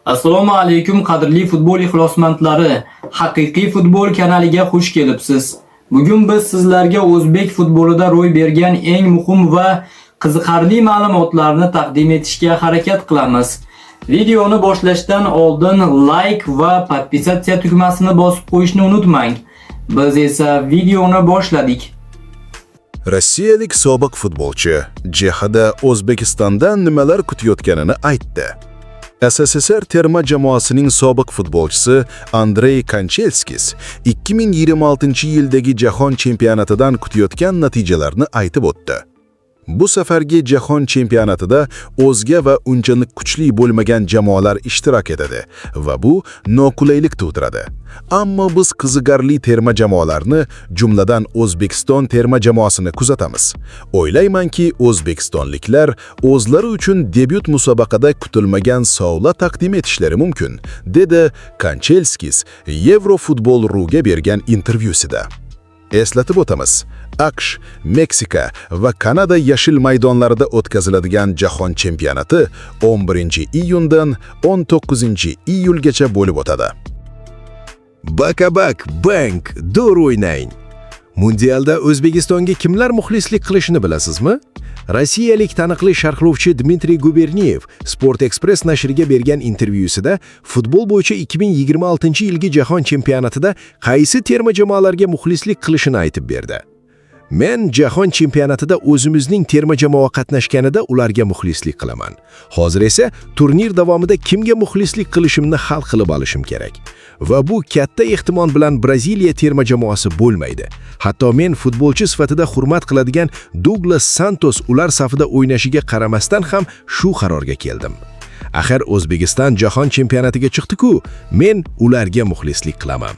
Assalomu alaykum qadrli futbol ixlosmandlari. Haqiqiy futbol kanaliga xush kelibsiz. Bugun biz sizlarga o'zbek futbolida ro'y bergan eng muhim va qiziqarli ma'lumotlarni taqdim etishga harakat qilamiz. Videoni boshlashdan oldin like va podpisatsiya tugmasini bosib qo'yishni unutmang. Biz esa videoni boshladik. Rossiyalik sobiq futbolchi jihada O'zbekistondan nimalar kutayotganini aytdi. SSSR terma jamoasining sobiq futbolchisi Andrey Kanchelskis 2026-yildagi jahon chempionatidan kutayotgan natijalarni aytib o'tdi. Bu safargi jahon chempionatida o'zga va unchalik kuchli bo'lmagan jamoalar ishtirok etadi va bu noqulaylik tug'diradi. Ammo biz qiziqarli terma jamoalarni, jumladan O'zbekiston terma jamoasini kuzatamiz. O'ylaymanki, o'zbekistonliklar o'zlari uchun debyut musobaqada kutilmagan sovg'a taqdim etishlari mumkin, dedi Kanchelskis Eurofutbol.ru'ga bergan intervyusida. Eslatib o'tamiz. AQSh, Meksika va Kanada yashil maydonlarida o'tkaziladigan jahon chempionati 11-iyundan 19-iyulgacha bo'lib o'tadi. Bakabak, bank, dur o'ynang. Mundialda O'zbekistonga kimlar muxlislik qilishini bilasizmi? Rossiyalik taniqli sharhlovchi Dmitriy Guberniyev Sport Express nashriga bergan intervyusida futbol bo'yicha 2026-yilgi jahon chempionatida qaysi terma jamoalarga muxlislik qilishini aytib berdi. Men jahon chempionatida o'zimizning terma jamoa qatnashganida ularga muxlislik qilaman. Hozir esa turnir davomida kimga muxlislik qilishimni hal qilib olishim kerak. Va bu katta ehtimol bilan Braziliya terma jamoasi bo'lmaydi. Hatto men futbolchi sifatida hurmat qiladigan Douglas Santos ular safida o'ynashiga qaramasdan ham shu qarorga keldim. Axir O'zbekiston jahon chempionatiga chiqdi-ku, men ularga muxlislik qilaman.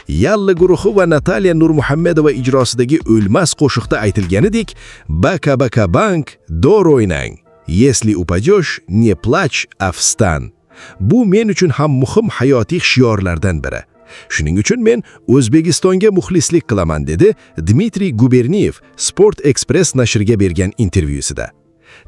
Yalla guruhi va Nataliya Nurmuhammedova ijrosidagi o'lmas qo'shiqda aytilganidek, baka bank, dor o'ynang. Если упадешь, не плачь, а встань. Bu men uchun ham muhim hayotiy shiorlardan biri. Shuning uchun men O'zbekistonga muxlislik qilaman, dedi Dmitriy Guberniyev Sport Express nashriga bergan intervyusida.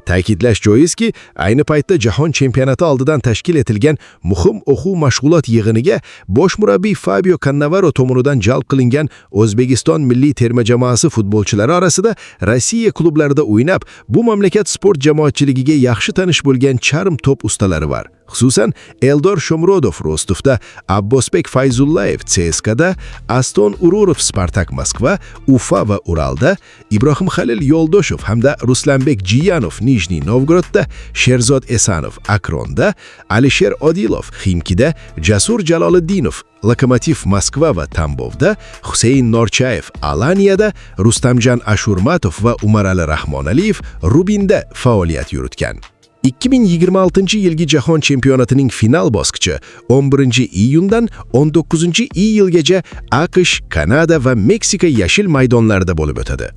Ta'kidlash joizki, ayni paytda jahon chempionati oldidan tashkil etilgan muhim o'quv mashg'ulot yig'iniga bosh murabbiy Fabio Cannavaro tomonidan jalb qilingan O'zbekiston milliy terma jamoasi futbolchilari orasida Rossiya klublarida o'ynab, bu mamlakat sport jamoatchiligiga yaxshi tanish bo'lgan charm top ustalari bor. Xususan, Eldor Shomurodov Rostovda, Abbosbek Fayzullayev CSKAda, Aston Ururov Spartak Moskva, Ufa va Uralda, Ibrohim Halil Yo'ldoshov hamda Ruslanbek Jiyanov Nijniy Novgorodda, Sherzod Esanov Akronda, Alisher Odilov Ximkida, Jasur Jaloliddinov Lokomotiv Moskva va Tambovda, Huseyn Norchayev Alaniyada, Rustamjan Ashurmatov va Umarali Rahmonaliyev Rubinda faoliyat yuritgan. 2026-yilgi jahon chempionatining final bosqichi 11-iyundan 19-iyulgacha AQSh, Kanada va Meksika yashil maydonlarida bo'lib o'tadi.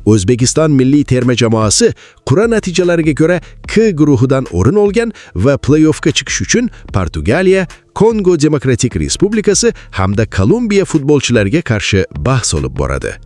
O'zbekiston milliy terma jamoasi qur'a natijalariga ko'ra K guruhidan o'rin olgan va play-offga chiqish uchun Portugaliya, Kongo Demokratik Respublikasi hamda Kolumbiya futbolchilariga qarshi bahs olib boradi.